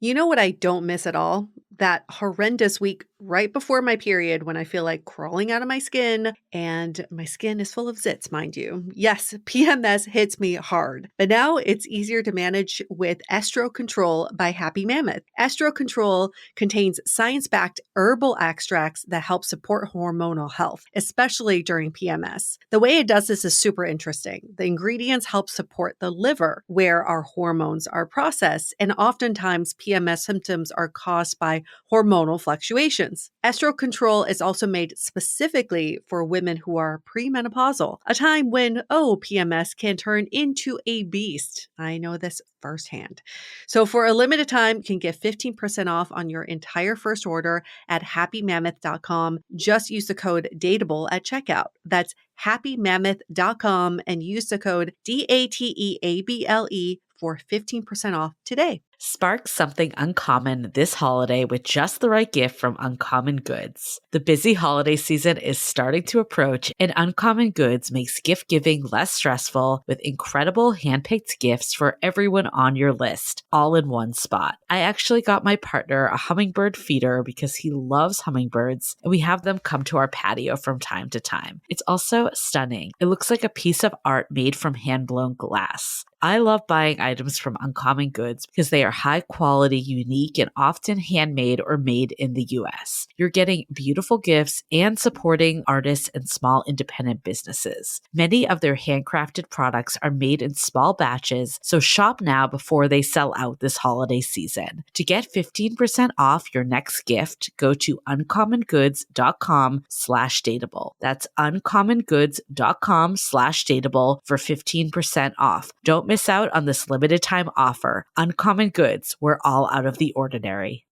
You know what I don't miss at all? That horrendous week right before my period when I feel like crawling out of my skin, and my skin is full of zits, mind you. Yes, PMS hits me hard, but now it's easier to manage with Estro Control by Happy Mammoth. Estro Control contains science-backed herbal extracts that help support hormonal health, especially during PMS. The way it does this is super interesting. The ingredients help support the liver, where our hormones are processed, and oftentimes PMS symptoms are caused by hormonal fluctuations. Estro Control is also made specifically for women who are premenopausal, a time when, PMS can turn into a beast. I know this firsthand. So for a limited time, you can get 15% off on your entire first order at happymammoth.com. Just use the code DATEABLE at checkout. That's happymammoth.com and use the code DATEABLE for 15% off today. Spark something uncommon this holiday with just the right gift from Uncommon Goods. The busy holiday season is starting to approach, and Uncommon Goods makes gift giving less stressful with incredible handpicked gifts for everyone on your list, all in one spot. I actually got my partner a hummingbird feeder because he loves hummingbirds, and we have them come to our patio from time to time. It's also stunning. It looks like a piece of art made from hand-blown glass. I love buying items from Uncommon Goods because they are high quality, unique, and often handmade or made in the US. You're getting beautiful gifts and supporting artists and small independent businesses. Many of their handcrafted products are made in small batches, so shop now before they sell out this holiday season. To get 15% off your next gift, go to uncommongoods.com/dateable. That's uncommongoods.com/dateable for 15% off. Don't miss out on this limited time offer. Uncommon Goods, we're all out of the ordinary.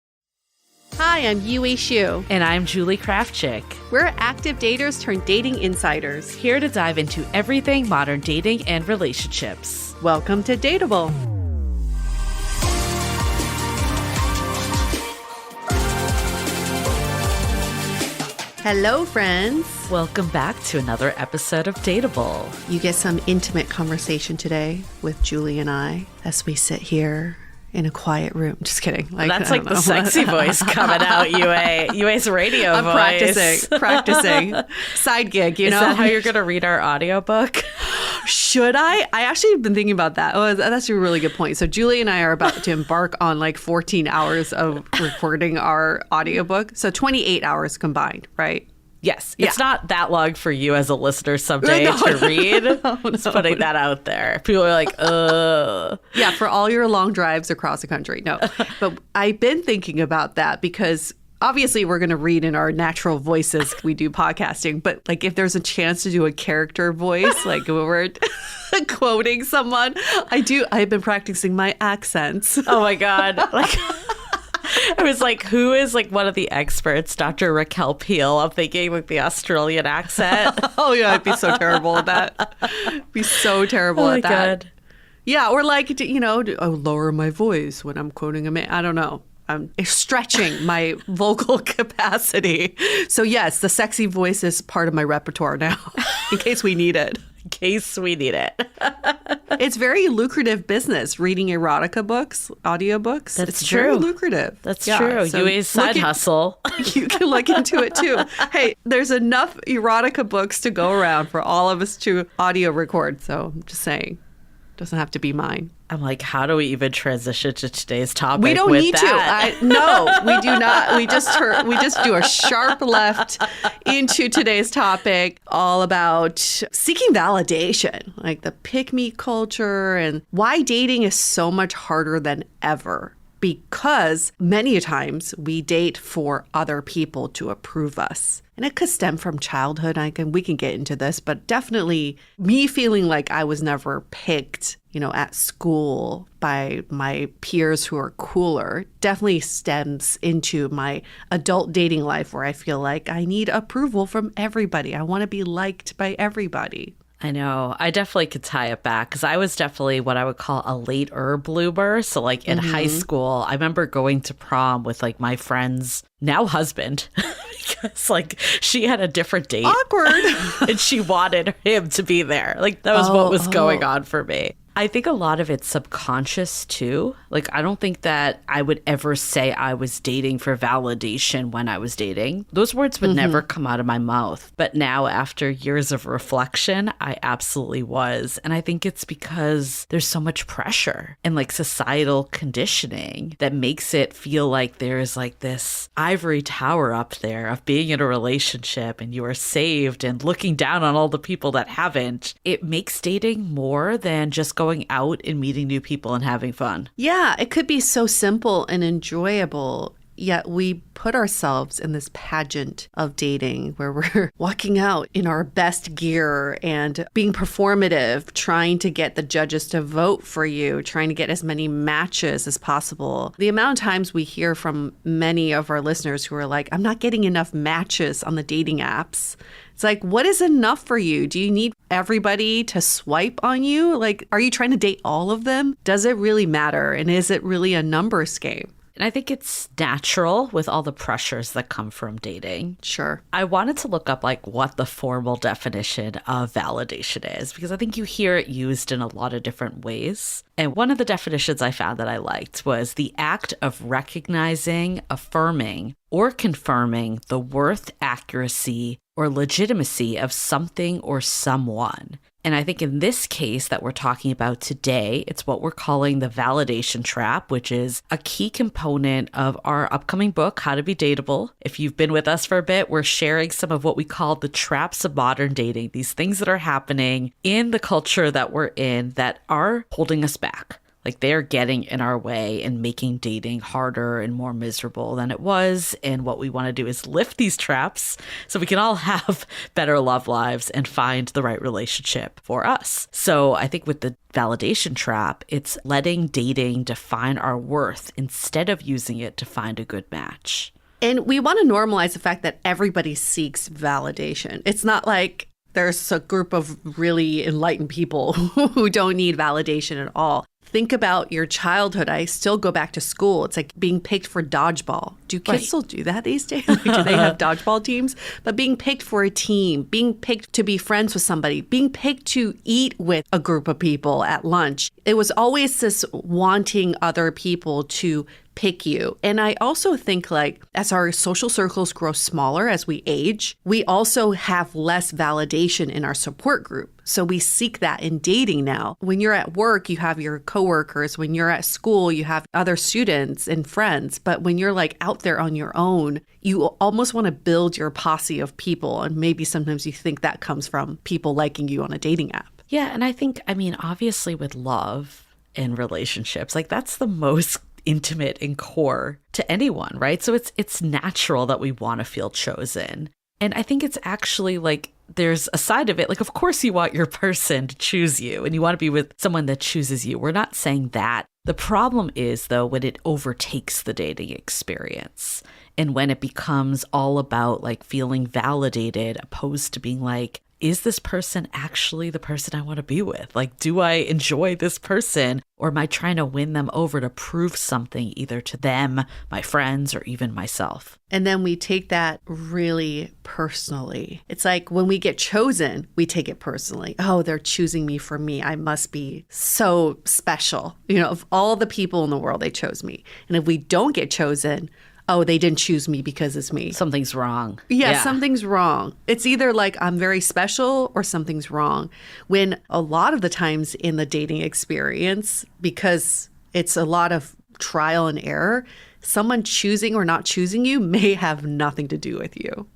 Hi, I'm Yue Xu. And I'm Julie Kraftchick. We're active daters turned dating insiders. Here to dive into everything modern dating and relationships. Welcome to Dateable. Hello, friends. Welcome back to another episode of Dateable. You get some intimate conversation today with Julie and I as we sit here in a quiet room. Just kidding. That's like the sexy voice coming out, Yue's radio I'm voice. practicing. Side gig, you know? Is that how you're going to read our audiobook? Should I? I actually have been thinking about that. Oh, that's a really good point. So Julie and I are about to embark on like 14 hours of recording our audiobook. So 28 hours combined, right? Yes. It's not that long for you as a listener someday to read. Just putting that out there. People are like, Yeah, for all your long drives across the country. No. But I've been thinking about that because obviously we're going to read in our natural voices. We do podcasting. But like if there's a chance to do a character voice, like when we're quoting someone, I've been practicing my accents. Oh my God. I was like, who is like one of the experts? Dr. Raquel Peel. I'm thinking like the Australian accent. Oh yeah, I'd be so terrible at that. Be so terrible at that. God. Yeah, or like, lower my voice when I'm quoting a man. I don't know. I'm stretching my vocal capacity. So yes, the sexy voice is part of my repertoire now, in case we need it. It's very lucrative business, reading erotica books, audiobooks. It's true. Very lucrative. That's true. So Yue's side hustle. You can look into it too. Hey, there's enough erotica books to go around for all of us to audio record. So I'm just saying, doesn't have to be mine. I'm like, how do we even transition to today's topic? We don't need that? No, we do not. We just do a sharp left into today's topic, all about seeking validation, like the pick-me culture and why dating is so much harder than ever. Because many times we date for other people to approve us. And it could stem from childhood. We can get into this, but definitely me feeling like I was never picked, at school by my peers who are cooler definitely stems into my adult dating life where I feel like I need approval from everybody. I want to be liked by everybody. I know. I definitely could tie it back because I was definitely what I would call a later bloomer. So like in high school, I remember going to prom with like my friend's now husband because like she had a different date. Awkward. And she wanted him to be there. Like that was what was going on for me. I think a lot of it's subconscious too. Like, I don't think that I would ever say I was dating for validation when I was dating. Those words would never come out of my mouth. But now, after years of reflection, I absolutely was. And I think it's because there's so much pressure and like societal conditioning that makes it feel like there's like this ivory tower up there of being in a relationship and you are saved and looking down on all the people that haven't. It makes dating more than just going out and meeting new people and having fun. Yeah, it could be so simple and enjoyable. Yet we put ourselves in this pageant of dating where we're walking out in our best gear and being performative, trying to get the judges to vote for you, trying to get as many matches as possible. The amount of times we hear from many of our listeners who are like, I'm not getting enough matches on the dating apps. It's like, what is enough for you? Do you need everybody to swipe on you? Like, are you trying to date all of them? Does it really matter? And is it really a numbers game? And I think it's natural with all the pressures that come from dating. Sure. I wanted to look up like what the formal definition of validation is, because I think you hear it used in a lot of different ways. And one of the definitions I found that I liked was the act of recognizing, affirming, or confirming the worth, accuracy, or legitimacy of something or someone. And I think in this case that we're talking about today, it's what we're calling the validation trap, which is a key component of our upcoming book, How to Be Dateable. If you've been with us for a bit, we're sharing some of what we call the traps of modern dating, these things that are happening in the culture that we're in that are holding us back. Like they're getting in our way and making dating harder and more miserable than it was. And what we want to do is lift these traps so we can all have better love lives and find the right relationship for us. So I think with the validation trap, it's letting dating define our worth instead of using it to find a good match. And we want to normalize the fact that everybody seeks validation. It's not like there's a group of really enlightened people who don't need validation at all. Think about your childhood. I still go back to school. It's like being picked for dodgeball. Do kids still do that these days? Like, do they have dodgeball teams? But being picked for a team, being picked to be friends with somebody, being picked to eat with a group of people at lunch. It was always this wanting other people to pick you. And I also think like as our social circles grow smaller as we age, we also have less validation in our support group. So we seek that in dating now. When you're at work, you have your coworkers. When you're at school, you have other students and friends. But when you're like out there on your own, you almost want to build your posse of people. And maybe sometimes you think that comes from people liking you on a dating app. Yeah. And I think, obviously with love and relationships, like that's the most intimate and core to anyone, right? So it's natural that we want to feel chosen. And I think it's actually like there's a side of it. Like, of course, you want your person to choose you and you want to be with someone that chooses you. We're not saying that. The problem is, though, when it overtakes the dating experience and when it becomes all about like feeling validated opposed to being like, is this person actually the person I want to be with? Like, do I enjoy this person? Or am I trying to win them over to prove something either to them, my friends, or even myself? And then we take that really personally. It's like when we get chosen, we take it personally. Oh, they're choosing me for me. I must be so special. You know, of all the people in the world, they chose me. And if we don't get chosen, oh, they didn't choose me because it's me. Something's wrong. Yeah, something's wrong. It's either like I'm very special or something's wrong. When a lot of the times in the dating experience, because it's a lot of trial and error, someone choosing or not choosing you may have nothing to do with you.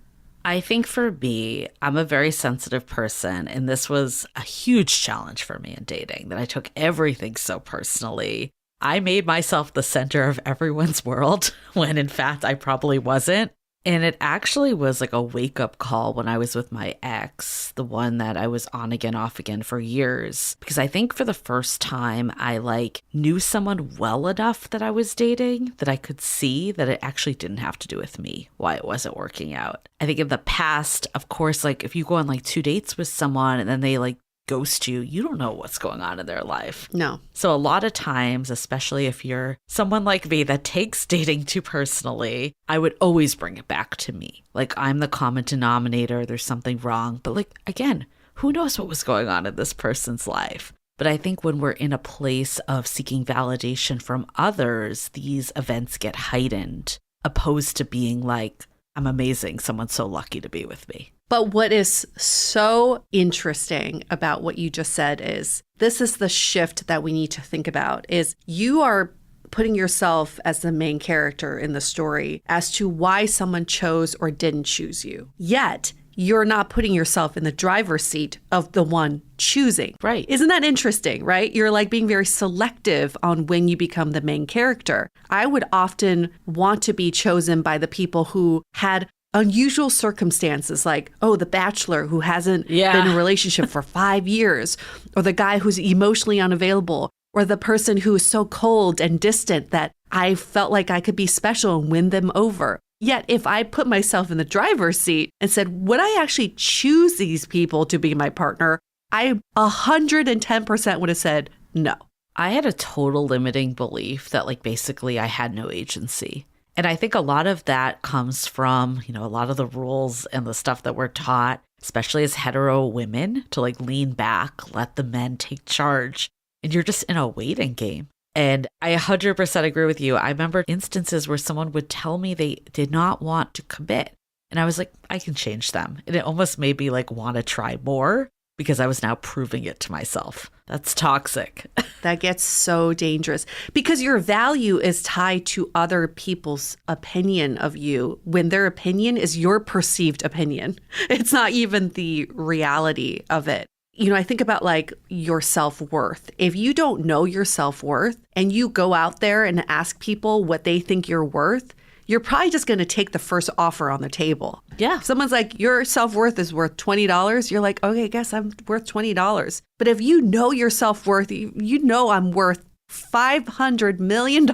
I think for me, I'm a very sensitive person, and this was a huge challenge for me in dating, that I took everything so personally. I made myself the center of everyone's world when in fact I probably wasn't. And it actually was like a wake-up call when I was with my ex, the one that I was on again, off again for years. Because I think for the first time, I like knew someone well enough that I was dating that I could see that it actually didn't have to do with me, why it wasn't working out. I think in the past, of course, like if you go on like 2 dates with someone and then they like ghost you, you don't know what's going on in their life. No. So a lot of times, especially if you're someone like me that takes dating too personally, I would always bring it back to me. Like I'm the common denominator, there's something wrong. But like, again, who knows what was going on in this person's life? But I think when we're in a place of seeking validation from others, these events get heightened, opposed to being like, I'm amazing. Someone's so lucky to be with me. But what is so interesting about what you just said is this is the shift that we need to think about is you are putting yourself as the main character in the story as to why someone chose or didn't choose you. Yet, you're not putting yourself in the driver's seat of the one choosing. Right. Isn't that interesting, right? You're like being very selective on when you become the main character. I would often want to be chosen by the people who had unusual circumstances like, oh, the bachelor who hasn't been in a relationship for 5 years, or the guy who's emotionally unavailable, or the person who is so cold and distant that I felt like I could be special and win them over. Yet if I put myself in the driver's seat and said, would I actually choose these people to be my partner? I 110% would have said no. I had a total limiting belief that like basically I had no agency. And I think a lot of that comes from, a lot of the rules and the stuff that we're taught, especially as hetero women, to like lean back, let the men take charge. And you're just in a waiting game. And I 100% agree with you. I remember instances where someone would tell me they did not want to commit. And I was like, I can change them. And it almost made me like want to try more because I was now proving it to myself. That's toxic. That gets so dangerous because your value is tied to other people's opinion of you when their opinion is your perceived opinion. It's not even the reality of it. I think about like your self-worth. If you don't know your self-worth and you go out there and ask people what they think you're worth, you're probably just going to take the first offer on the table. Yeah. If someone's like, your self-worth is worth $20, you're like, okay, I guess I'm worth $20. But if you know your self-worth, you know I'm worth $500 million,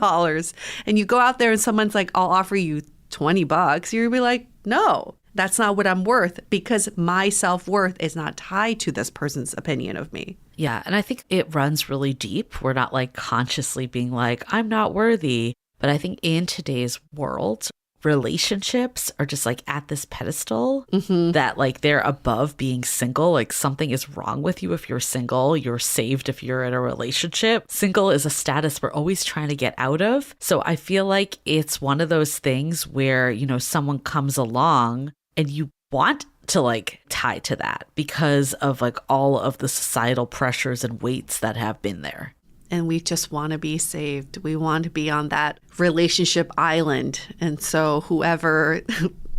and you go out there and someone's like, I'll offer you $20, you're going to be like, no. That's not what I'm worth because my self-worth is not tied to this person's opinion of me. Yeah. And I think it runs really deep. We're not like consciously being like, I'm not worthy. But I think in today's world, relationships are just like at this pedestal that like they're above being single. Like something is wrong with you if you're single. You're saved if you're in a relationship. Single is a status we're always trying to get out of. So I feel like it's one of those things where, someone comes along and you want to like tie to that because of like all of the societal pressures and weights that have been there. And we just want to be saved. We want to be on that relationship island. And so whoever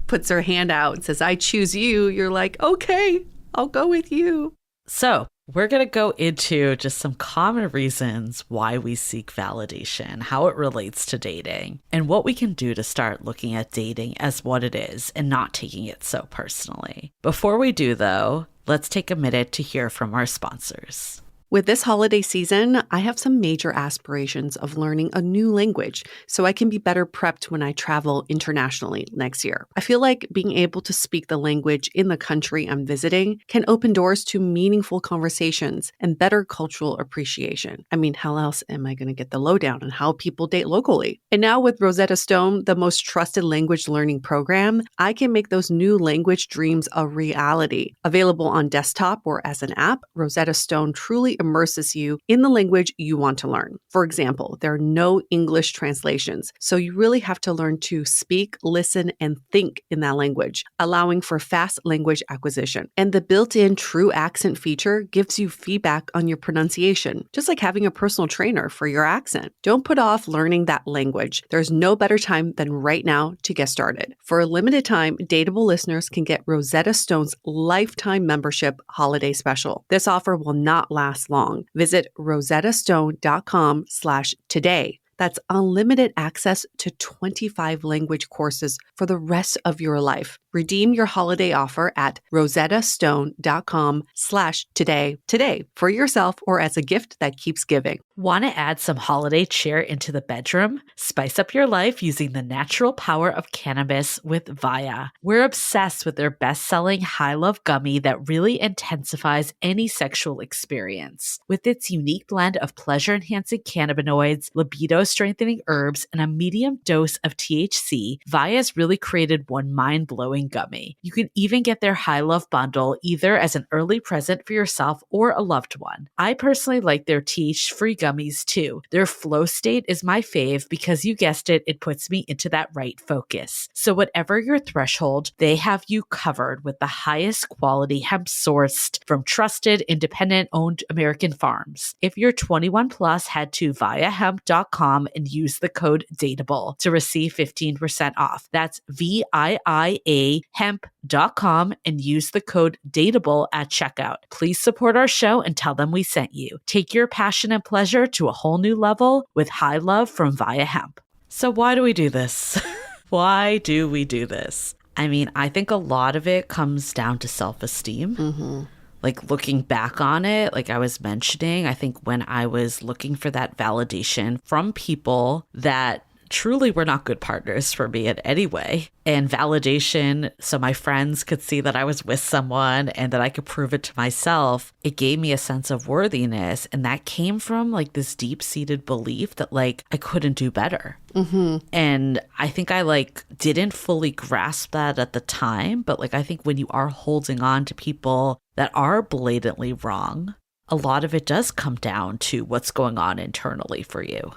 puts their hand out and says, I choose you, you're like, okay, I'll go with you. So we're going to go into just some common reasons why we seek validation, how it relates to dating, and what we can do to start looking at dating as what it is and not taking it so personally. Before we do, though, let's take a minute to hear from our sponsors. With this holiday season, I have some major aspirations of learning a new language so I can be better prepped when I travel internationally next year. I feel like being able to speak the language in the country I'm visiting can open doors to meaningful conversations and better cultural appreciation. I mean, how else am I going to get the lowdown on how people date locally? And now with Rosetta Stone, the most trusted language learning program, I can make those new language dreams a reality. Available on desktop or as an app, Rosetta Stone truly immerses you in the language you want to learn. For example, there are no English translations, so you really have to learn to speak, listen, and think in that language, allowing for fast language acquisition. And the built-in true accent feature gives you feedback on your pronunciation, just like having a personal trainer for your accent. Don't put off learning that language. There's no better time than right now to get started. For a limited time, Dateable listeners can get Rosetta Stone's lifetime membership holiday special. This offer will not last long. Visit rosettastone.com/today. That's unlimited access to 25 language courses for the rest of your life. Redeem your holiday offer at rosettastone.com/today today for yourself or as a gift that keeps giving. Want to add some holiday cheer into the bedroom? Spice up your life using the natural power of cannabis with Via. We're obsessed with their best-selling High Love Gummy that really intensifies any sexual experience. With its unique blend of pleasure-enhancing cannabinoids, libido-strengthening herbs, and a medium dose of THC, Via's really created one mind-blowing chewing gummy. You can even get their High Love bundle either as an early present for yourself or a loved one. I personally like their tea-free gummies too. Their Flow State is my fave because you guessed it, it puts me into that right focus. So whatever your threshold, they have you covered with the highest quality hemp sourced from trusted, independent-owned American farms. If you're 21 plus, head to viiahemp.com and use the code DATEABLE to receive 15% off. That's VIIA hemp.com and use the code DATEABLE at checkout. Please support our show and tell them we sent you. Take your passion and pleasure to a whole new level with High Love from Via Hemp. So why do we do this? Why do we do this? I mean, I think a lot of it comes down to self-esteem. Mm-hmm. Like looking back on it, like I was mentioning, I think when I was looking for that validation from people that truly were not good partners for me in any way. And validation, so my friends could see that I was with someone and that I could prove it to myself. It gave me a sense of worthiness. And that came from like this deep-seated belief that like I couldn't do better. Mm-hmm. And I think I like didn't fully grasp that at the time. But like I think when you are holding on to people that are blatantly wrong, a lot of it does come down to what's going on internally for you.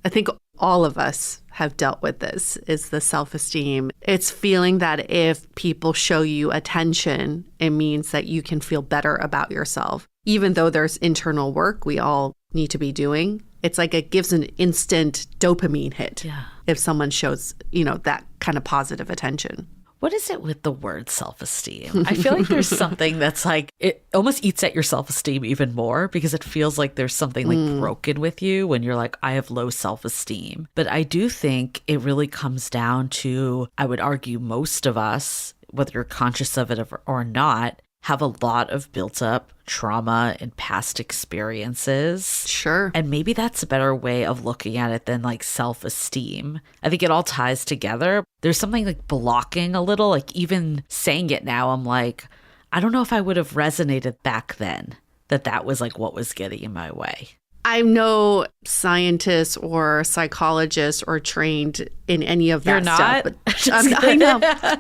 I think all of us have dealt with this, is the self-esteem. It's feeling that if people show you attention, it means that you can feel better about yourself. Even though there's internal work we all need to be doing, it's like it gives an instant dopamine hit if someone shows, that kind of positive attention. What is it with the word self-esteem? I feel like there's something that's like, it almost eats at your self-esteem even more because it feels like there's something like broken with you when you're like, I have low self-esteem. But I do think it really comes down to, I would argue most of us, whether you're conscious of it or not, have a lot of built up trauma and past experiences. Sure. And maybe that's a better way of looking at it than like self-esteem. I think it all ties together. There's something like blocking a little, like even saying it now, I'm like, I don't know if I would have resonated back then that was like what was getting in my way. I'm no scientist or psychologist or trained in any of that You're not? stuff. But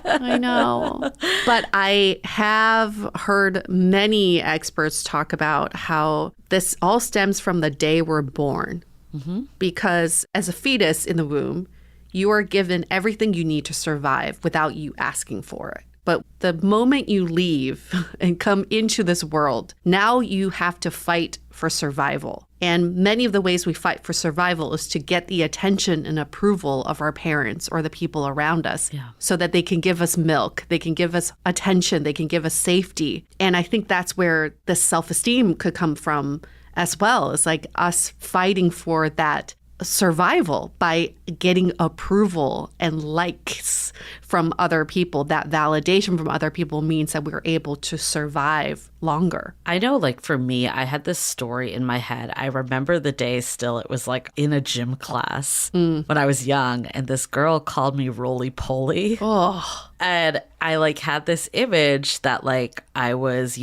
I know. But I have heard many experts talk about how this all stems from the day we're born. Mm-hmm. Because as a fetus in the womb, you are given everything you need to survive without you asking for it. But the moment you leave and come into this world, now you have to fight for survival. And many of the ways we fight for survival is to get the attention and approval of our parents or the people around us so that they can give us milk, they can give us attention, they can give us safety. And I think that's where the self-esteem could come from as well. It's like us fighting for that survival by getting approval and likes from other people. That validation from other people means that we're able to survive longer. I know, like for me, I had this story in my head. I remember the day still. It was like in a gym class when I was young, and this girl called me roly-poly. Oh. And I like had this image that like I was,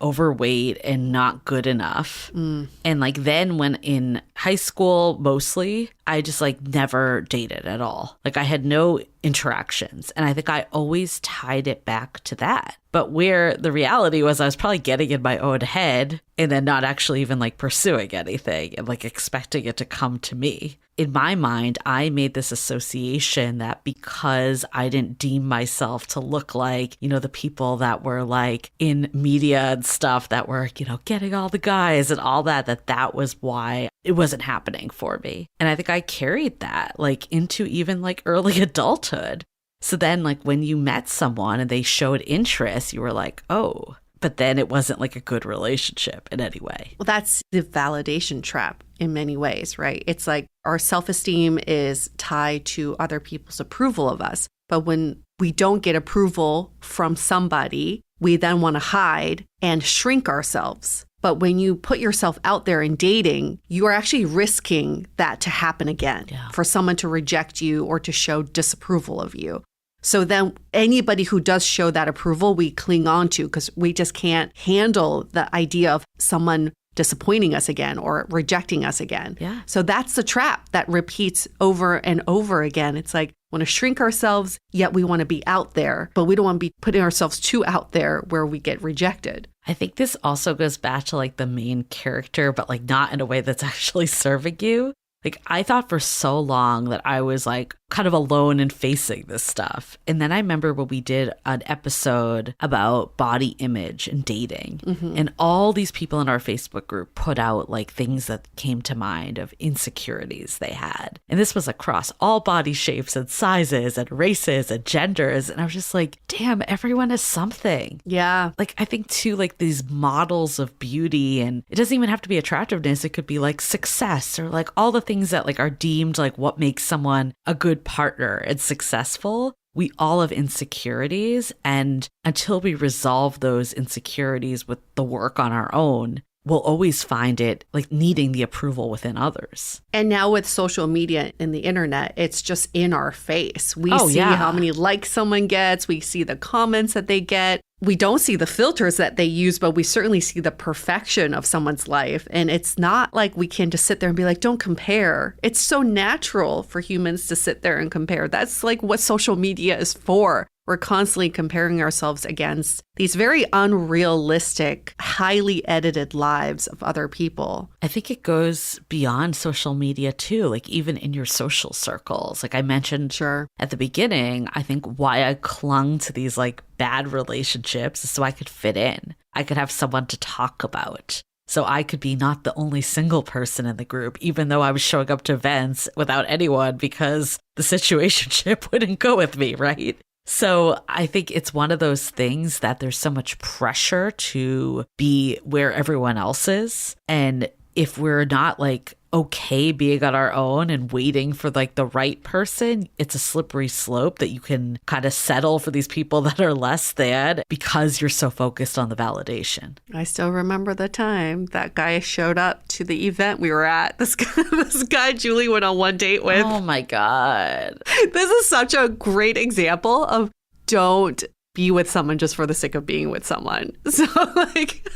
overweight and not good enough. And like then when in high school, mostly, I just like never dated at all. Like I had no interactions. And I think I always tied it back to that. But where the reality was I was probably getting in my own head and then not actually even like pursuing anything and like expecting it to come to me. In my mind, I made this association that because I didn't deem myself to look like, the people that were like in media and stuff that were, getting all the guys and all that was why it wasn't happening for me. And I think I carried that like into even like early adulthood. So then like when you met someone and they showed interest, you were like, oh, but then it wasn't like a good relationship in any way. Well, that's the validation trap in many ways, right? It's like our self-esteem is tied to other people's approval of us. But when we don't get approval from somebody, we then want to hide and shrink ourselves. But when you put yourself out there in dating, you are actually risking that to happen again, for someone to reject you or to show disapproval of you. So then anybody who does show that approval, we cling on to because we just can't handle the idea of someone disappointing us again or rejecting us again. Yeah. So that's the trap that repeats over and over again. It's like, we want to shrink ourselves, yet we want to be out there, but we don't want to be putting ourselves too out there where we get rejected. I think this also goes back to like the main character, but like not in a way that's actually serving you. Like I thought for so long that I was like kind of alone in facing this stuff. And then I remember when we did an episode about body image and dating, and all these people in our Facebook group put out like things that came to mind of insecurities they had. And this was across all body shapes and sizes and races and genders. And I was just like, damn, everyone has something. Yeah. Like, I think too, like these models of beauty, and it doesn't even have to be attractiveness. It could be like success or like all the things that like are deemed like what makes someone a good partner and successful. We all have insecurities. And until we resolve those insecurities with the work on our own, we'll always find it like needing the approval within others. And now with social media and the internet, it's just in our face. We see yeah. how many likes someone gets. We see the comments that they get. We don't see the filters that they use, but we certainly see the perfection of someone's life. And it's not like we can just sit there and be like, don't compare. It's so natural for humans to sit there and compare. That's like what social media is for. We're constantly comparing ourselves against these very unrealistic, highly edited lives of other people. I think it goes beyond social media too, like even in your social circles. Like I mentioned at the beginning, I think why I clung to these like bad relationships is so I could fit in. I could have someone to talk about. So I could be not the only single person in the group, even though I was showing up to events without anyone because the situationship wouldn't go with me, right? So I think it's one of those things that there's so much pressure to be where everyone else is. And if we're not like okay being on our own and waiting for like the right person, it's a slippery slope that you can kind of settle for these people that are less than because you're so focused on the validation. I still remember the time that guy showed up to the event we were at. This guy Julie went on one date with. Oh my God. This is such a great example of don't be with someone just for the sake of being with someone. So like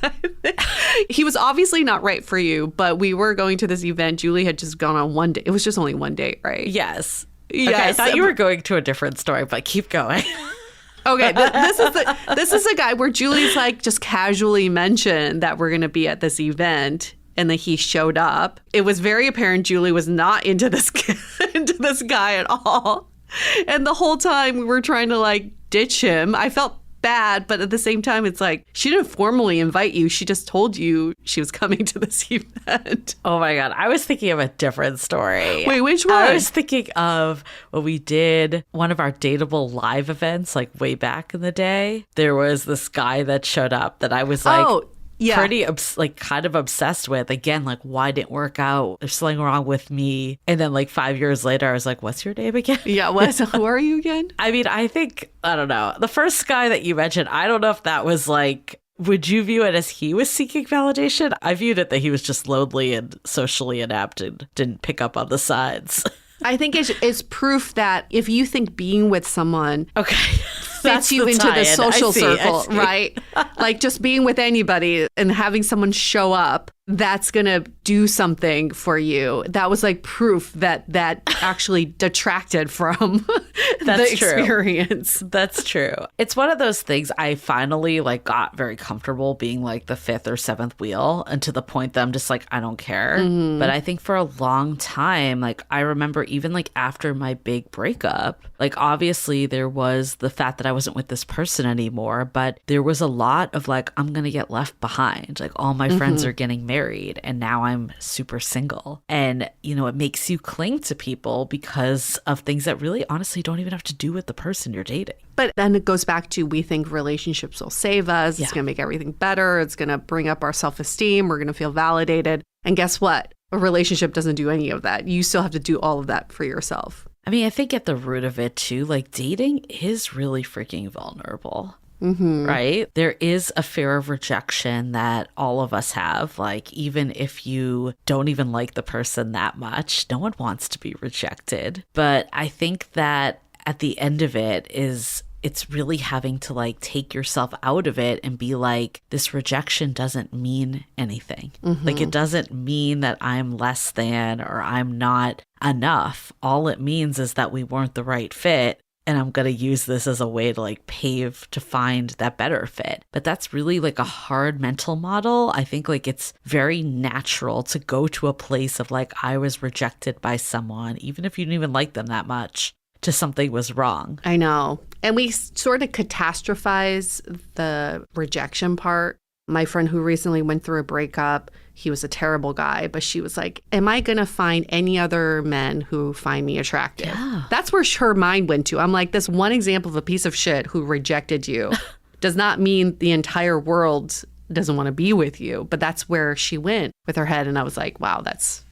he was obviously not right for you, but we were going to this event. Julie had just gone on one date. It was just only one date, right? Yes. Yes. Okay, I thought you were going to a different story, but keep going. Okay, this is a guy where Julie's like just casually mentioned that we're going to be at this event. And then he showed up. It was very apparent Julie was not into this guy at all. And the whole time we were trying to like ditch him. I felt bad, but at the same time, it's like she didn't formally invite you. She just told you she was coming to this event. Oh my God. I was thinking of a different story. Wait, which one? I was thinking of when we did one of our dateable live events, like way back in the day. There was this guy that showed up that I was like, pretty kind of obsessed with. Again, like, why didn't work out? There's something wrong with me. And then like 5 years later, I was like, what's your name again? Yeah, who are you again? I mean, I don't know. The first guy that you mentioned, I don't know if that was like, would you view it as he was seeking validation? I viewed it that he was just lonely and socially inept and didn't pick up on the signs. I think it's proof that if you think being with someone fits you into the social circle, right? Like just being with anybody and having someone show up, that's going to do something for you. That was like proof that actually detracted from the experience. That's true. It's one of those things I finally like got very comfortable being like the fifth or seventh wheel, and to the point that I'm just like, I don't care. Mm-hmm. But I think for a long time, like I remember even like after my big breakup, like obviously there was the fact that I wasn't with this person anymore, but there was a lot of like, I'm going to get left behind. Like all my friends are getting married and now I'm super single. And, you know, it makes you cling to people because of things that really honestly don't even have to do with the person you're dating. But then it goes back to we think relationships will save us. It's going to make everything better. It's going to bring up our self-esteem. We're going to feel validated. And guess what? A relationship doesn't do any of that. You still have to do all of that for yourself. I mean, I think at the root of it too, like dating is really freaking vulnerable. Mm-hmm. Right? There is a fear of rejection that all of us have. Like, even if you don't even like the person that much, no one wants to be rejected. But I think that at the end of it is it's really having to like take yourself out of it and be like, this rejection doesn't mean anything. Like, it doesn't mean that I'm less than or I'm not enough. All it means is that we weren't the right fit. And I'm going to use this as a way to like pave to find that better fit. But that's really like a hard mental model. I think like it's very natural to go to a place of like, I was rejected by someone, even if you didn't even like them that much, to something was wrong. I know. And we sort of catastrophize the rejection part. My friend who recently went through a breakup, he was a terrible guy, but she was like, am I going to find any other men who find me attractive? Yeah. That's where her mind went to. I'm like, this one example of a piece of shit who rejected you does not mean the entire world doesn't want to be with you. But that's where she went with her head. And I was like, wow, that's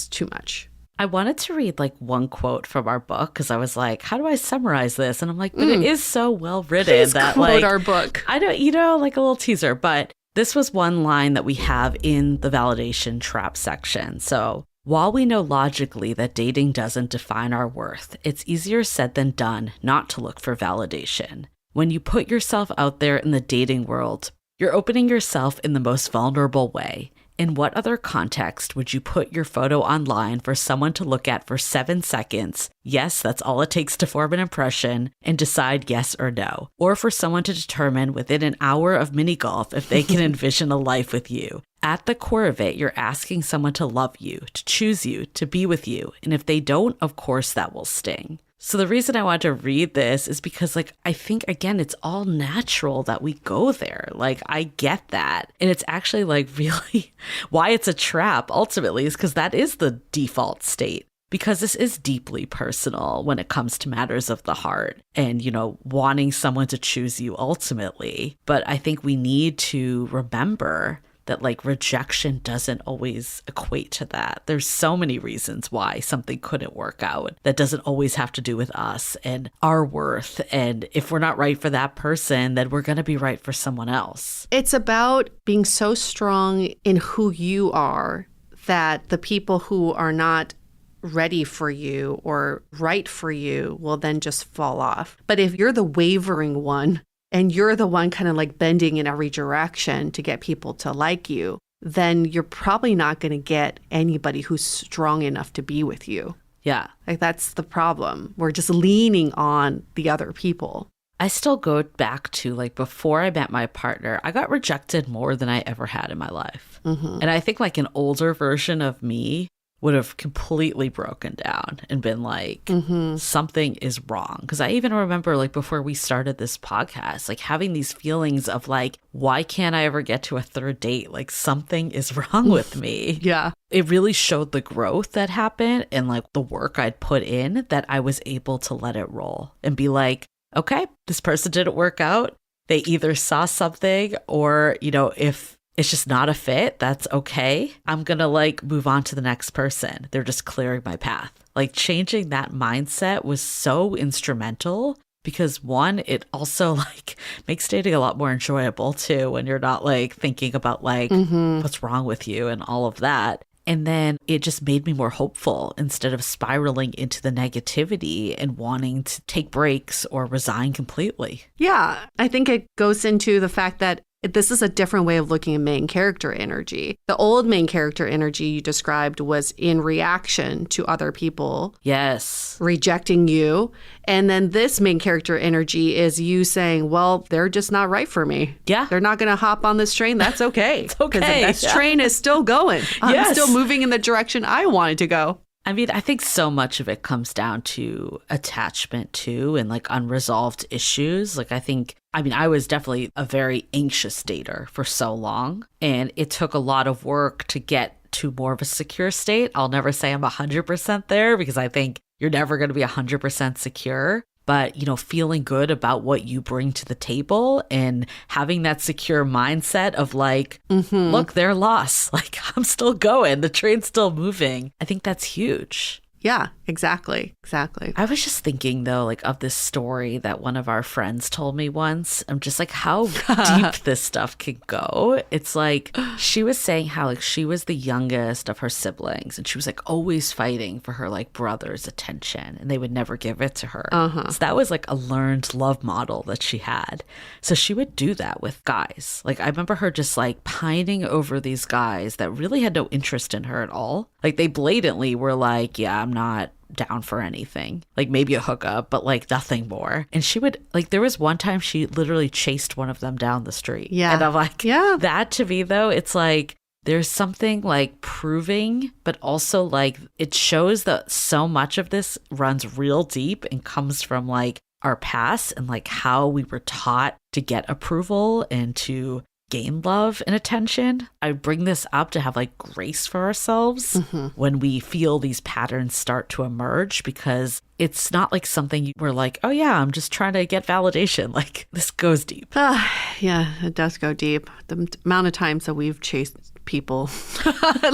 too much. I wanted to read like one quote from our book because I was like, how do I summarize this? And I'm like, but it is so well written. Please that quote like our book. I don't, like a little teaser, but this was one line that we have in the validation trap section. So, while we know logically that dating doesn't define our worth, it's easier said than done not to look for validation. When you put yourself out there in the dating world, you're opening yourself in the most vulnerable way. In what other context would you put your photo online for someone to look at for 7 seconds? Yes, that's all it takes to form an impression and decide yes or no. Or for someone to determine within an hour of mini golf if they can envision a life with you. At the core of it, you're asking someone to love you, to choose you, to be with you. And if they don't, of course, that will sting. So the reason I want to read this is because, like, I think, again, it's all natural that we go there. Like, I get that. And it's actually, like, really why it's a trap, ultimately, is because that is the default state. Because this is deeply personal when it comes to matters of the heart and, wanting someone to choose you ultimately. But I think we need to remember that like rejection doesn't always equate to that. There's so many reasons why something couldn't work out that doesn't always have to do with us and our worth. And if we're not right for that person, then we're going to be right for someone else. It's about being so strong in who you are that the people who are not ready for you or right for you will then just fall off. But if you're the wavering one, and you're the one kind of like bending in every direction to get people to like you, then you're probably not going to get anybody who's strong enough to be with you. Yeah. Like that's the problem. We're just leaning on the other people. I still go back to like before I met my partner, I got rejected more than I ever had in my life. Mm-hmm. And I think like an older version of me would have completely broken down and been like, something is wrong. Because I even remember like before we started this podcast, like having these feelings of like, why can't I ever get to a third date? Like something is wrong with me. Yeah. It really showed the growth that happened and like the work I'd put in that I was able to let it roll and be like, okay, this person didn't work out. They either saw something or, if it's just not a fit, that's okay. I'm going to like move on to the next person. They're just clearing my path. Like changing that mindset was so instrumental because one, it also like makes dating a lot more enjoyable too when you're not like thinking about like what's wrong with you and all of that. And then it just made me more hopeful instead of spiraling into the negativity and wanting to take breaks or resign completely. Yeah, I think it goes into the fact that this is a different way of looking at main character energy. The old main character energy you described was in reaction to other people. Yes. Rejecting you. And then this main character energy is you saying, well, they're just not right for me. Yeah. They're not going to hop on this train. That's okay. It's okay. Because that train is still going. I'm Yes. still moving in the direction I wanted to go. I mean, I think so much of it comes down to attachment too and like unresolved issues. Like I was definitely a very anxious dater for so long, and it took a lot of work to get to more of a secure state. I'll never say I'm 100% there because I think you're never going to be 100% secure. But, feeling good about what you bring to the table and having that secure mindset of like, look, they're lost. Like, I'm still going. The train's still moving. I think that's huge. Yeah, exactly. Exactly. I was just thinking though, like of this story that one of our friends told me once. I'm just like, how deep this stuff can go. It's like she was saying how like she was the youngest of her siblings and she was like always fighting for her like brother's attention and they would never give it to her. So that was like a learned love model that she had. So she would do that with guys. Like I remember her just like pining over these guys that really had no interest in her at all. Like they blatantly were like, yeah, I'm not down for anything. Like maybe a hookup, but like nothing more. And she would like, there was one time she literally chased one of them down the street. Yeah. And I'm like, Yeah. that to me though, it's like, there's something like proving, but also like it shows that so much of this runs real deep and comes from like our past and like how we were taught to get approval and to gain love and attention. I bring this up to have like grace for ourselves when we feel these patterns start to emerge, because it's not like something we're like, oh yeah, I'm just trying to get validation. Like this goes deep. Yeah, it does go deep. The amount of times that we've chased people,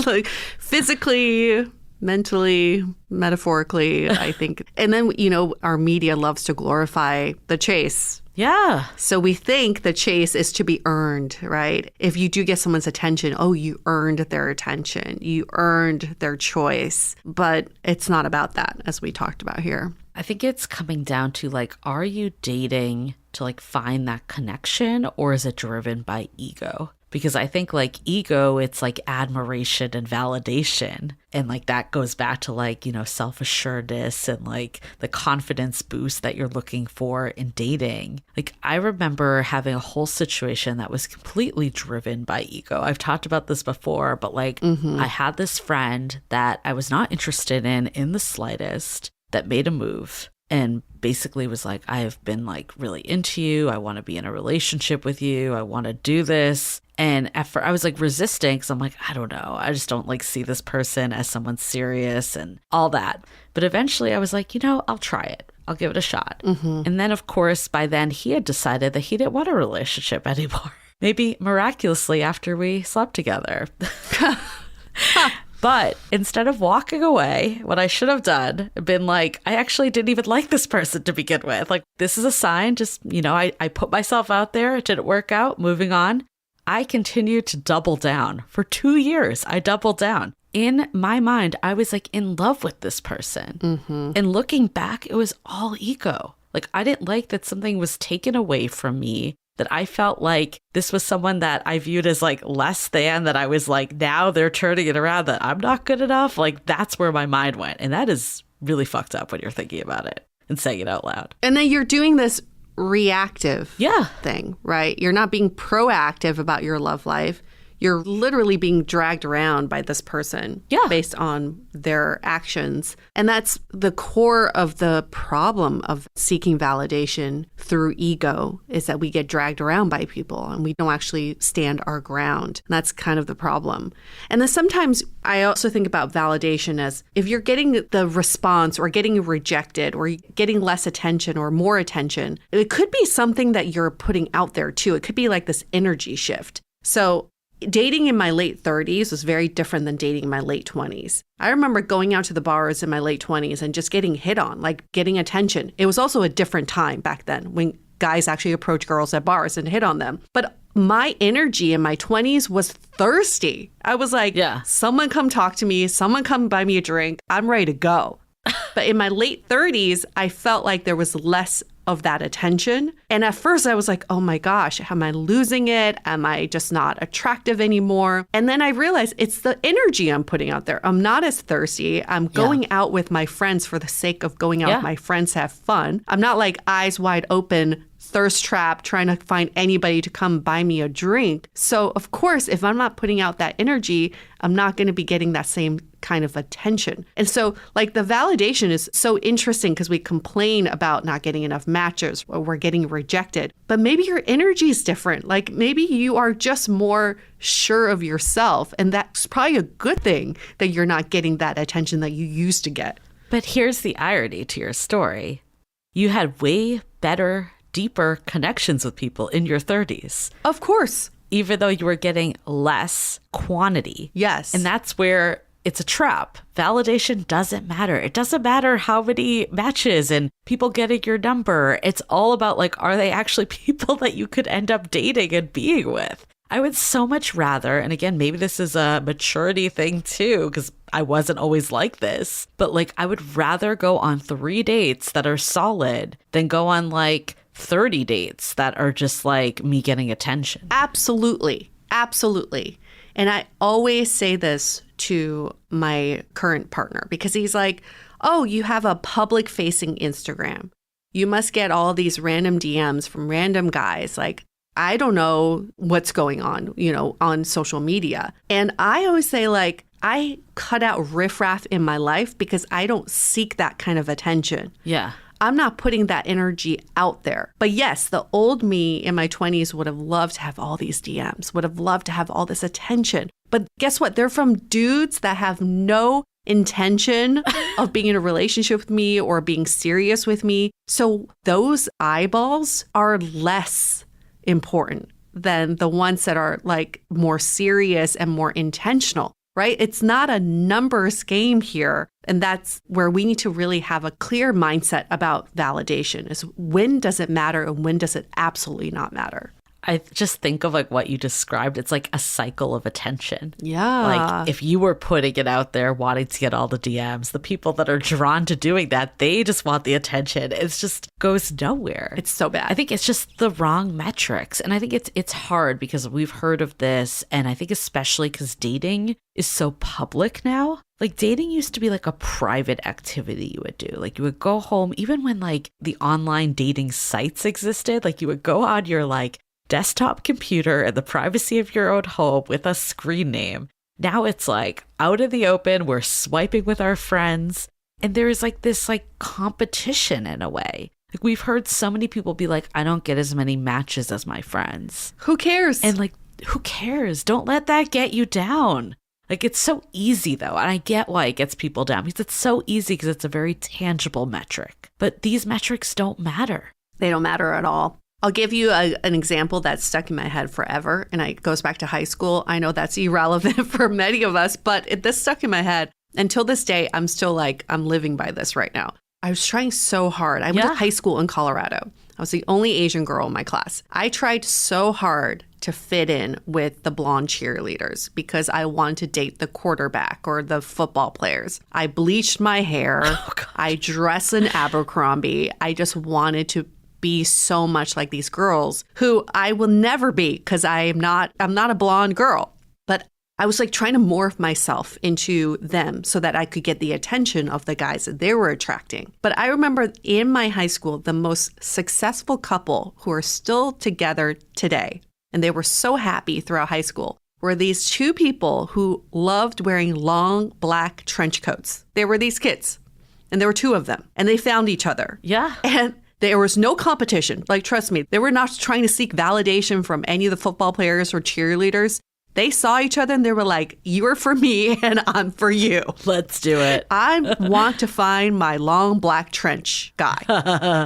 like physically, mentally, metaphorically, I think. And then, you know, our media loves to glorify the chase. Yeah. So we think the chase is to be earned, right? If you do get someone's attention, oh, you earned their attention. You earned their choice. But it's not about that, as we talked about here. I think it's coming down to like, are you dating to like find that connection, or is it driven by ego? Because I think like ego, it's like admiration and validation. And like that goes back to like, you know, self-assuredness and like the confidence boost that you're looking for in dating. Like I remember having a whole situation that was completely driven by ego. I've talked about this before, but like I had this friend that I was not interested in the slightest, that made a move and basically was like, I have been like really into you. I want to be in a relationship with you. I want to do this. And at first I was like resisting because I'm like, I don't know. I just don't like see this person as someone serious and all that. But eventually I was like, you know, I'll try it. I'll give it a shot. And then, of course, by then he had decided that he didn't want a relationship anymore. Maybe miraculously after we slept together. But instead of walking away, what I should have done, been like, I actually didn't even like this person to begin with. Like, this is a sign. Just, you know, I put myself out there. It didn't work out. Moving on. I continued to double down. For 2 years, I doubled down. In my mind, I was like in love with this person. And looking back, it was all ego. Like, I didn't like that something was taken away from me, that I felt like this was someone that I viewed as like less than, that I was like, now they're turning it around, that I'm not good enough. Like that's where my mind went. And that is really fucked up when you're thinking about it and saying it out loud. And then you're doing this reactive thing, right? You're not being proactive about your love life. You're literally being dragged around by this person based on their actions. And that's the core of the problem of seeking validation through ego, is that we get dragged around by people and we don't actually stand our ground. And that's kind of the problem. And then sometimes I also think about validation as if you're getting the response or getting rejected or getting less attention or more attention, it could be something that you're putting out there too. It could be like this energy shift. So dating in my late 30s was very different than dating in my late 20s. I remember going out to the bars in my late 20s and just getting hit on, like getting attention. It was also a different time back then when guys actually approach girls at bars and hit on them. But my energy in my 20s was thirsty. I was like, someone come talk to me, someone come buy me a drink. I'm ready to go. But in my late 30s, I felt like there was less of that attention. And at first I was like, oh my gosh, am I losing it? Am I just not attractive anymore? And then I realized it's the energy I'm putting out there. I'm not as thirsty. I'm going out with my friends for the sake of going out with my friends to have fun. I'm not like eyes wide open, thirst trap, trying to find anybody to come buy me a drink. So of course, if I'm not putting out that energy, I'm not going to be getting that same kind of attention. And so like the validation is so interesting because we complain about not getting enough matches or we're getting rejected, but maybe your energy is different. Like maybe you are just more sure of yourself. And that's probably a good thing that you're not getting that attention that you used to get. But here's the irony to your story. You had way better, deeper connections with people in your 30s. Of course. Even though you were getting less quantity. Yes. And that's where it's a trap. Validation doesn't matter. It doesn't matter how many matches and people getting your number. It's all about like, are they actually people that you could end up dating and being with? I would so much rather, and again, maybe this is a maturity thing too, because I wasn't always like this, but like I would rather go on 3 dates that are solid than go on like 30 dates that are just like me getting attention. Absolutely. Absolutely. And I always say this to my current partner because he's like, oh, you have a public facing Instagram. You must get all these random DMs from random guys. Like, I don't know what's going on, on social media. And I always say, like, I cut out riffraff in my life because I don't seek that kind of attention. Yeah. I'm not putting that energy out there. But yes, the old me in my 20s would have loved to have all these DMs, would have loved to have all this attention. But guess what? They're from dudes that have no intention of being in a relationship with me or being serious with me. So those eyeballs are less important than the ones that are like more serious and more intentional, right? It's not a numbers game here. And that's where we need to really have a clear mindset about validation is when does it matter and when does it absolutely not matter? I just think of like what you described. It's like a cycle of attention. Yeah. Like if you were putting it out there, wanting to get all the DMs, the people that are drawn to doing that, they just want the attention. It just goes nowhere. It's so bad. I think it's just the wrong metrics. And I think it's hard because we've heard of this. And I think especially because dating is so public now. Like dating used to be like a private activity you would do. Like you would go home, even when like the online dating sites existed, like you would go on your like desktop computer in the privacy of your own home with a screen name. Now it's like out in the open, we're swiping with our friends. And there's like this like competition in a way. Like we've heard so many people be like, I don't get as many matches as my friends. Who cares? And like, who cares? Don't let that get you down. Like it's so easy though. And I get why it gets people down because it's so easy because it's a very tangible metric. But these metrics don't matter. They don't matter at all. I'll give you an example that's stuck in my head forever, and it goes back to high school. I know that's irrelevant for many of us, but this stuck in my head. Until this day, I'm still like, I'm living by this right now. I was trying so hard. I went to high school in Colorado. I was the only Asian girl in my class. I tried so hard to fit in with the blonde cheerleaders because I wanted to date the quarterback or the football players. I bleached my hair. I dressed in Abercrombie. I just wanted to be so much like these girls who I will never be because I'm not a blonde girl. But I was like trying to morph myself into them so that I could get the attention of the guys that they were attracting. But I remember in my high school, the most successful couple who are still together today, and they were so happy throughout high school, were these two people who loved wearing long black trench coats. They were these kids, and there were two of them, and they found each other. Yeah. And there was no competition. Like, trust me, they were not trying to seek validation from any of the football players or cheerleaders. They saw each other and they were like, you are for me and I'm for you. Let's do it. I want to find my long black trench guy.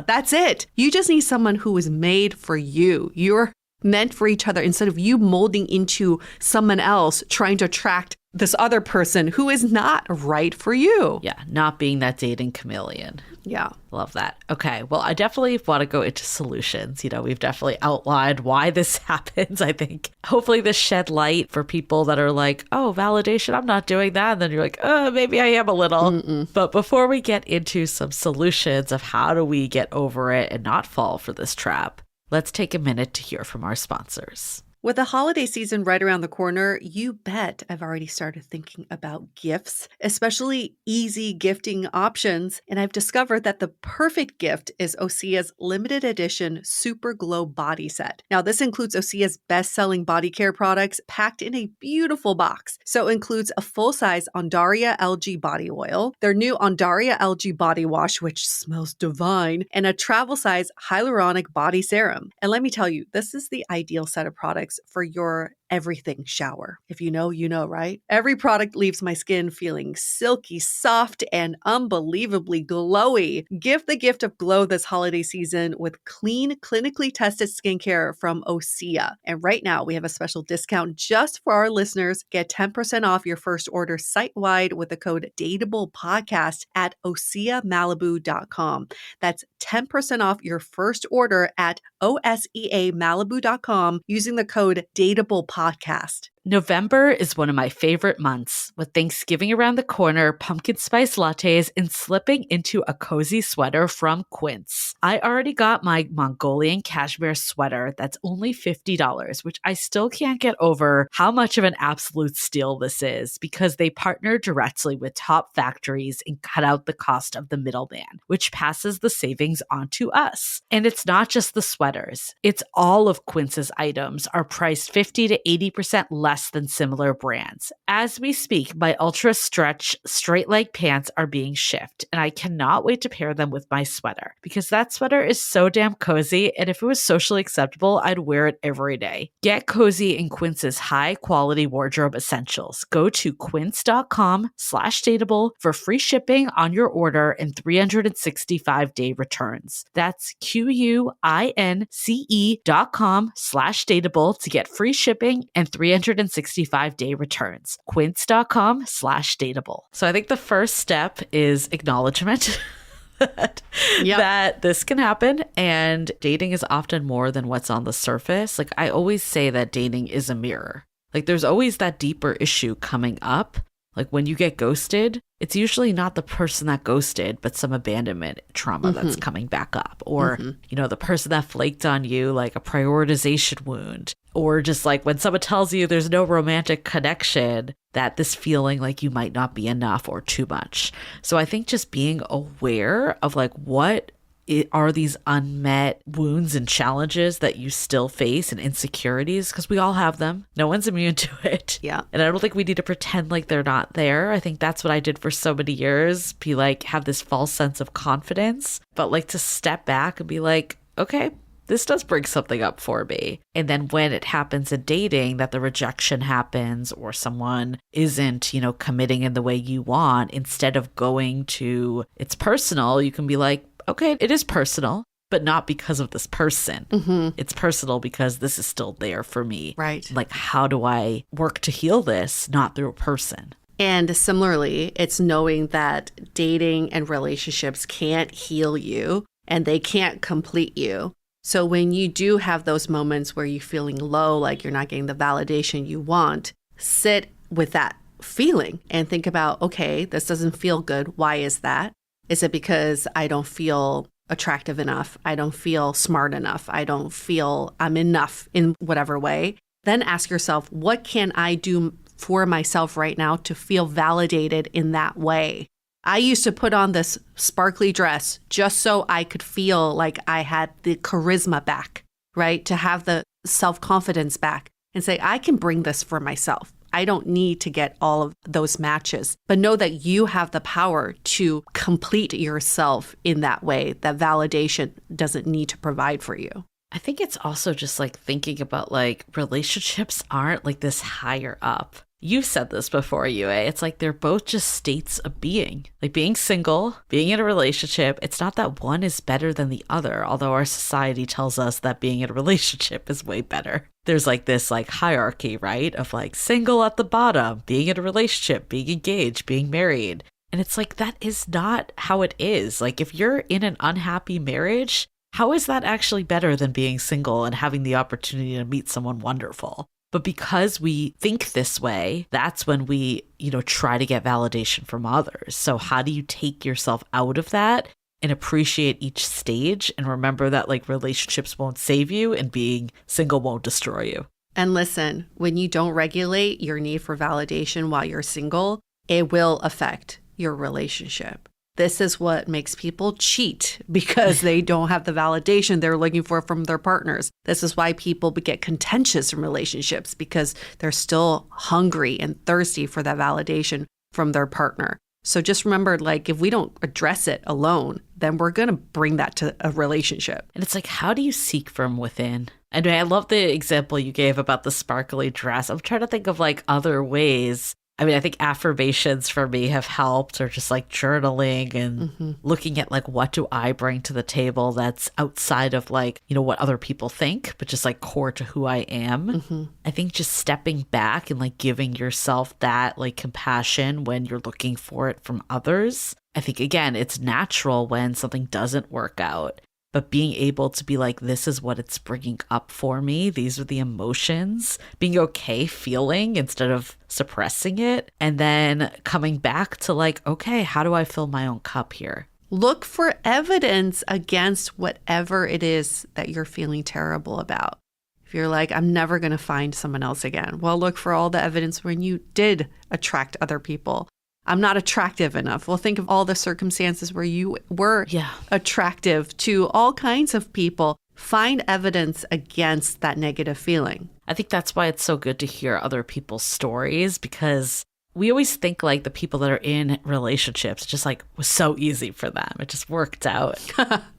That's it. You just need someone who is made for you. You're meant for each other instead of you molding into someone else trying to attract this other person who is not right for you. Yeah, not being that dating chameleon. Yeah. Love that. Okay, well, I definitely want to go into solutions. We've definitely outlined why this happens. I think hopefully this shed light for people that are like, oh, validation, I'm not doing that. And then you're like, oh, maybe I am a little. But before we get into some solutions of how do we get over it and not fall for this trap, let's take a minute to hear from our sponsors. With the holiday season right around the corner, you bet I've already started thinking about gifts, especially easy gifting options. And I've discovered that the perfect gift is Osea's limited edition Super Glow Body Set. Now, this includes Osea's best-selling body care products packed in a beautiful box. So it includes a full-size Ondaria algae body oil, their new Ondaria algae body wash, which smells divine, and a travel-size hyaluronic body serum. And let me tell you, this is the ideal set of products for your everything shower. If you know, you know, right? Every product leaves my skin feeling silky, soft, and unbelievably glowy. Give the gift of glow this holiday season with clean, clinically tested skincare from Osea. And right now, we have a special discount just for our listeners. Get 10% off your first order site-wide with the code DATEABLEPODCAST at OseaMalibu.com. That's 10% off your first order at OSEAMalibu.com using the code DATEABLEPODCAST. November is one of my favorite months, with Thanksgiving around the corner, pumpkin spice lattes, and slipping into a cozy sweater from Quince. I already got my Mongolian cashmere sweater that's only $50, which I still can't get over how much of an absolute steal this is because they partner directly with top factories and cut out the cost of the middleman, which passes the savings on to us. And it's not just the sweaters. It's all of Quince's items are priced 50 to 80% less than similar brands. As we speak, my ultra stretch straight leg pants are being shipped, and I cannot wait to pair them with my sweater because that sweater is so damn cozy, and if it was socially acceptable, I'd wear it every day. Get cozy in Quince's high quality wardrobe essentials. Go to quince.com/dateable for free shipping on your order and 365-day returns. That's QUINCE.com/dateable to get free shipping and 365-day returns. Quince.com/dateable. So I think the first step is acknowledgement that this can happen, and dating is often more than what's on the surface. Like I always say that dating is a mirror. Like there's always that deeper issue coming up. Like when you get ghosted, it's usually not the person that ghosted, but some abandonment trauma that's coming back up. Or, you know, the person that flaked on you, like a prioritization wound. Or just like when someone tells you there's no romantic connection, that this feeling like you might not be enough or too much. So I think just being aware of like what are these unmet wounds and challenges that you still face and insecurities, because we all have them. No one's immune to it. Yeah. And I don't think we need to pretend like they're not there. I think that's what I did for so many years. Be like, have this false sense of confidence, but like to step back and be like, okay, this does bring something up for me. And then when it happens in dating, that the rejection happens or someone isn't, you know, committing in the way you want, instead of going to it's personal, you can be like, okay, it is personal, but not because of this person. It's personal because this is still there for me. Right. Like, how do I work to heal this, not through a person? And similarly, it's knowing that dating and relationships can't heal you and they can't complete you. So when you do have those moments where you're feeling low, like you're not getting the validation you want, sit with that feeling and think about, okay, this doesn't feel good. Why is that? Is it because I don't feel attractive enough? I don't feel smart enough. I don't feel I'm enough in whatever way. Then ask yourself, what can I do for myself right now to feel validated in that way? I used to put on this sparkly dress just so I could feel like I had the charisma back, right? To have the self-confidence back and say, I can bring this for myself. I don't need to get all of those matches, but know that you have the power to complete yourself in that way. That validation doesn't need to provide for you. I think it's also just like thinking about like relationships aren't like this higher up. You've said this before, Yue. It's like they're both just states of being. Like being single, being in a relationship, it's not that one is better than the other, although our society tells us that being in a relationship is way better. There's like this like hierarchy, right? Of like single at the bottom, being in a relationship, being engaged, being married. And it's like that is not how it is. Like if you're in an unhappy marriage, how is that actually better than being single and having the opportunity to meet someone wonderful? But because we think this way, that's when we, you know, try to get validation from others. So how do you take yourself out of that and appreciate each stage and remember that like relationships won't save you and being single won't destroy you? And listen, when you don't regulate your need for validation while you're single, it will affect your relationship. This is what makes people cheat because they don't have the validation they're looking for from their partners. This is why people get contentious in relationships because they're still hungry and thirsty for that validation from their partner. So just remember, like, if we don't address it alone, then we're going to bring that to a relationship. And it's like, how do you seek from within? And I love the example you gave about the sparkly dress. I'm trying to think of like other ways. I mean, I think affirmations for me have helped, or just like journaling and looking at like, what do I bring to the table that's outside of like, what other people think, but just like core to who I am. I think just stepping back and like giving yourself that like compassion when you're looking for it from others. I think, again, it's natural when something doesn't work out. But being able to be like, this is what it's bringing up for me. These are the emotions. Being okay feeling instead of suppressing it. And then coming back to like, okay, how do I fill my own cup here? Look for evidence against whatever it is that you're feeling terrible about. If you're like, I'm never going to find someone else again. Well, look for all the evidence when you did attract other people. I'm not attractive enough. Well, think of all the circumstances where you were attractive to all kinds of people. Find evidence against that negative feeling. I think that's why it's so good to hear other people's stories, because we always think like the people that are in relationships just like was so easy for them. It just worked out.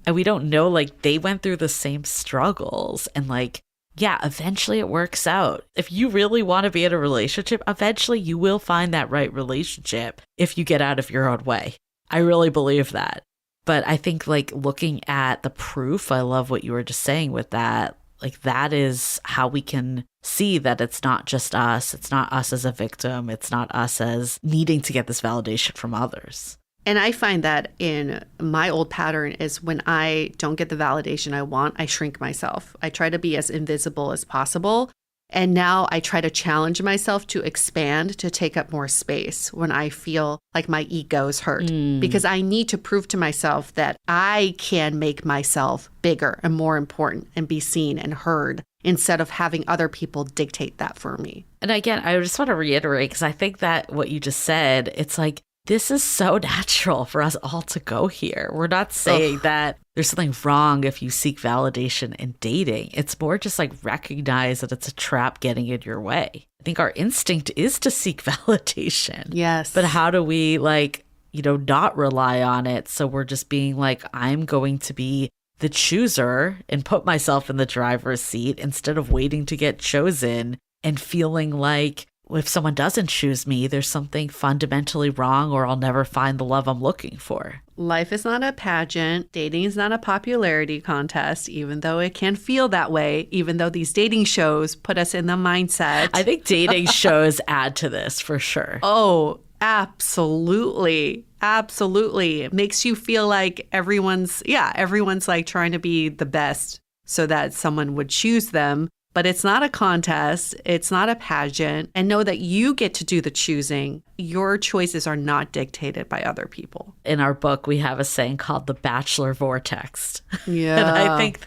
And we don't know like they went through the same struggles and like, yeah, eventually it works out. If you really want to be in a relationship, eventually you will find that right relationship if you get out of your own way. I really believe that. But I think like looking at the proof, I love what you were just saying with that. Like that is how we can see that it's not just us. It's not us as a victim. It's not us as needing to get this validation from others. And I find that in my old pattern is when I don't get the validation I want, I shrink myself. I try to be as invisible as possible. And now I try to challenge myself to expand, to take up more space when I feel like my ego's hurt. Because I need to prove to myself that I can make myself bigger and more important and be seen and heard instead of having other people dictate that for me. And again, I just want to reiterate, because I think that what you just said, it's like, this is so natural for us all to go here. We're not saying that there's something wrong if you seek validation in dating. It's more just like recognize that it's a trap getting in your way. I think our instinct is to seek validation. Yes. But how do we like, not rely on it? So we're just being like, I'm going to be the chooser and put myself in the driver's seat instead of waiting to get chosen and feeling like, if someone doesn't choose me, there's something fundamentally wrong, or I'll never find the love I'm looking for. Life is not a pageant. Dating is not a popularity contest, even though it can feel that way, even though these dating shows put us in the mindset. I think dating shows add to this for sure. Oh, absolutely. Absolutely. It makes you feel like everyone's like trying to be the best so that someone would choose them. But it's not a contest. It's not a pageant. And know that you get to do the choosing. Your choices are not dictated by other people. In our book, we have a saying called the Bachelor Vortex. Yeah. And I think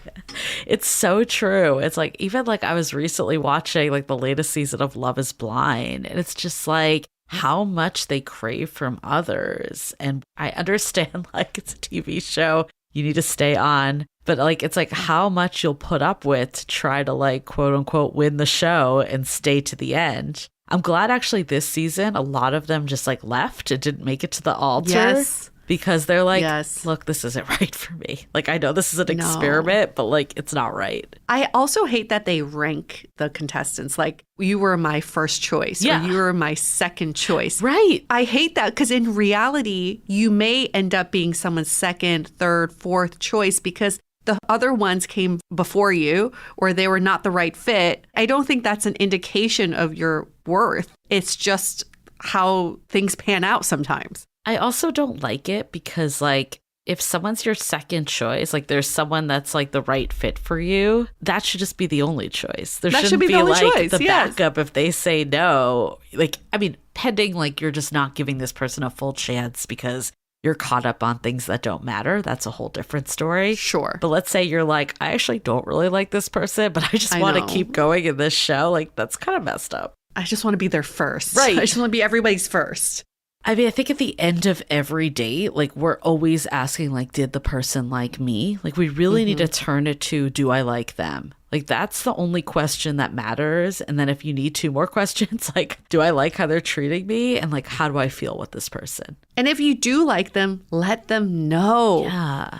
it's so true. It's like, even like I was recently watching like the latest season of Love is Blind. And it's just like how much they crave from others. And I understand like it's a TV show. You need to stay on. But like, it's like how much you'll put up with to try to like, quote unquote, win the show and stay to the end. I'm glad actually this season, a lot of them just like left and didn't make it to the altar. Yes. Because they're like, look, this isn't right for me. Like, I know this is an experiment, but like, it's not right. I also hate that they rank the contestants. Like, you were my first choice or you were my second choice. Right. I hate that because in reality, you may end up being someone's second, third, fourth choice because the other ones came before you or they were not the right fit. I don't think that's an indication of your worth. It's just how things pan out sometimes. I also don't like it because, like, if someone's your second choice, like there's someone that's like the right fit for you, that should just be the only choice. There shouldn't be like choice. The backup if they say no. Like, I mean, pending like you're just not giving this person a full chance because you're caught up on things that don't matter. That's a whole different story. Sure. But let's say you're like, I actually don't really like this person, but I just want to keep going in this show. Like, that's kind of messed up. I just want to be their first. Right. I just want to be everybody's first. I mean, I think at the end of every date, like we're always asking, like, did the person like me? Like, we really need to turn it to, do I like them? Like, that's the only question that matters. And then if you need two more questions, like, do I like how they're treating me? And like, how do I feel with this person? And if you do like them, let them know. Yeah.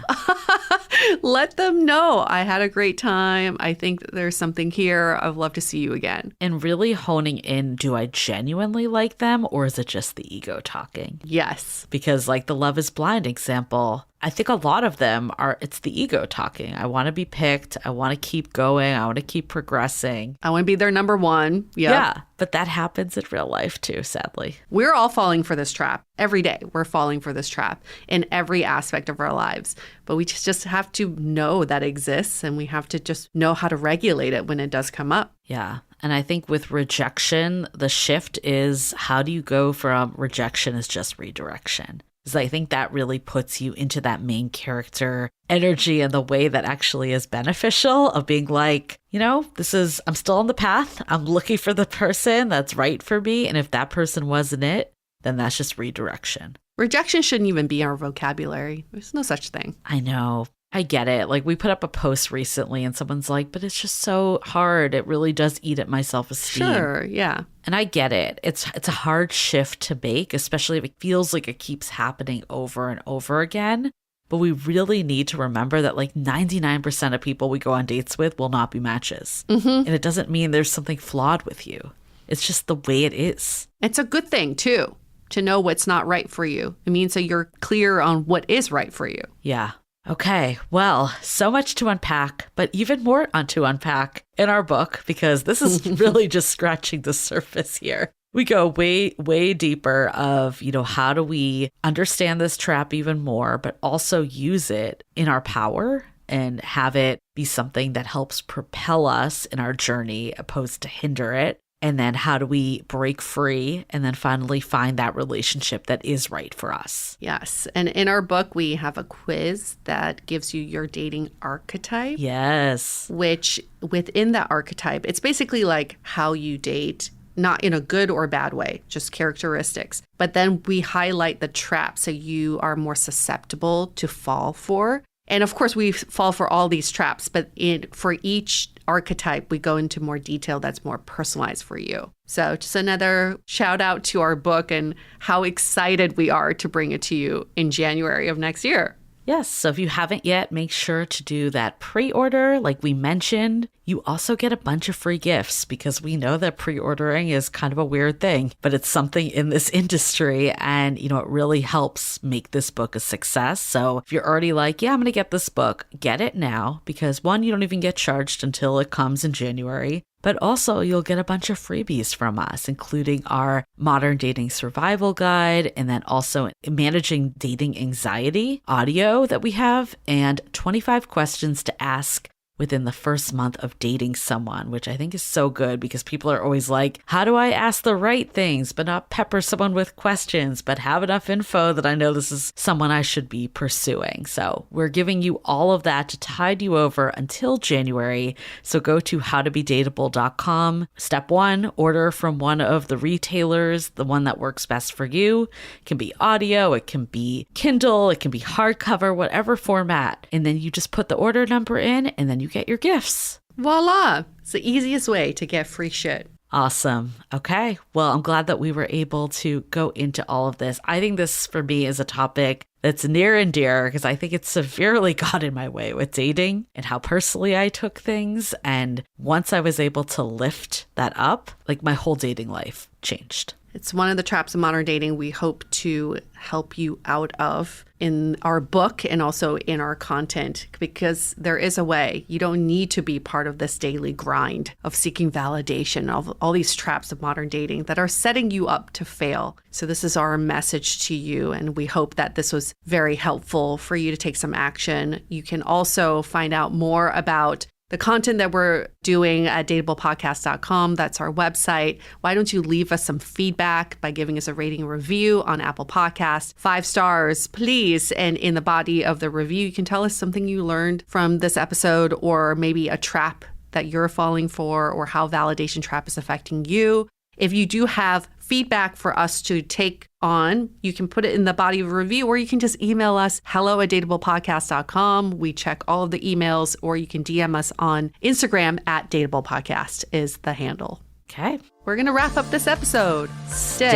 Let them know. I had a great time. I think that there's something here. I'd love to see you again. And really honing in, do I genuinely like them or is it just the ego talking? Yes. Because like the Love is Blind example, I think a lot of them it's the ego talking. I want to be picked. I want to keep going. I want to keep progressing. I want to be their number one. Yep. Yeah. But that happens in real life too, sadly. We're all falling for this trap. Every day we're falling for this trap in every aspect of our lives. But we just have to know that exists, and we have to just know how to regulate it when it does come up. Yeah. And I think with rejection, the shift is, how do you go from rejection is just redirection? Because I think that really puts you into that main character energy in the way that actually is beneficial, of being like, I'm still on the path. I'm looking for the person that's right for me. And if that person wasn't it, then that's just redirection. Rejection shouldn't even be in our vocabulary. There's no such thing. I know. I get it. Like, we put up a post recently and someone's like, but it's just so hard. It really does eat at my self-esteem. Sure, yeah. And I get it. It's a hard shift to make, especially if it feels like it keeps happening over and over again. But we really need to remember that like 99% of people we go on dates with will not be matches. Mm-hmm. And it doesn't mean there's something flawed with you. It's just the way it is. It's a good thing, too, to know what's not right for you. It means that you're clear on what is right for you. Yeah. Okay, well, so much to unpack, but even more to unpack in our book, because this is really just scratching the surface here. We go way, way deeper of, how do we understand this trap even more, but also use it in our power and have it be something that helps propel us in our journey opposed to hinder it. And then how do we break free and then finally find that relationship that is right for us? Yes. And in our book, we have a quiz that gives you your dating archetype. Yes. Which within that archetype, it's basically like how you date, not in a good or bad way, just characteristics. But then we highlight the trap so you are more susceptible to fall for. And of course, we fall for all these traps, but for each archetype, we go into more detail that's more personalized for you. So just another shout out to our book and how excited we are to bring it to you in January of next year. Yes, so if you haven't yet, make sure to do that pre-order like we mentioned. You also get a bunch of free gifts because we know that pre-ordering is kind of a weird thing, but it's something in this industry and, it really helps make this book a success. So if you're already like, yeah, I'm going to get this book, get it now because one, you don't even get charged until it comes in January. But also, you'll get a bunch of freebies from us, including our Modern Dating Survival Guide, and then also Managing Dating Anxiety audio that we have, and 25 questions to ask within the first month of dating someone, which I think is so good because people are always like, how do I ask the right things, but not pepper someone with questions, but have enough info that I know this is someone I should be pursuing. So we're giving you all of that to tide you over until January. So go to howtobedateable.com. Step 1, order from one of the retailers, the one that works best for you. It can be audio, it can be Kindle, it can be hardcover, whatever format. And then you just put the order number in and then you get your gifts. Voila! It's the easiest way to get free shit. Awesome. Okay. Well, I'm glad that we were able to go into all of this. I think this for me is a topic that's near and dear because I think it severely got in my way with dating and how personally I took things. And once I was able to lift that up, like my whole dating life changed. It's one of the traps of modern dating we hope to help you out of in our book and also in our content, because there is a way. You don't need to be part of this daily grind of seeking validation of all these traps of modern dating that are setting you up to fail. So this is our message to you, and we hope that this was very helpful for you to take some action. You can also find out more about the content that we're doing at dateablepodcast.com. That's our website. Why don't you leave us some feedback by giving us a rating and review on Apple Podcasts? 5 stars, please. And in the body of the review, you can tell us something you learned from this episode, or maybe a trap that you're falling for, or how validation trap is affecting you. If you do have feedback for us to take on, you can put it in the body of a review, or you can just email us hello@dateablepodcast.com. We check all of the emails, or you can DM us on Instagram @dateablepodcast is the handle. Okay. We're going to wrap up this episode. Stay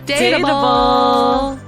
dateable.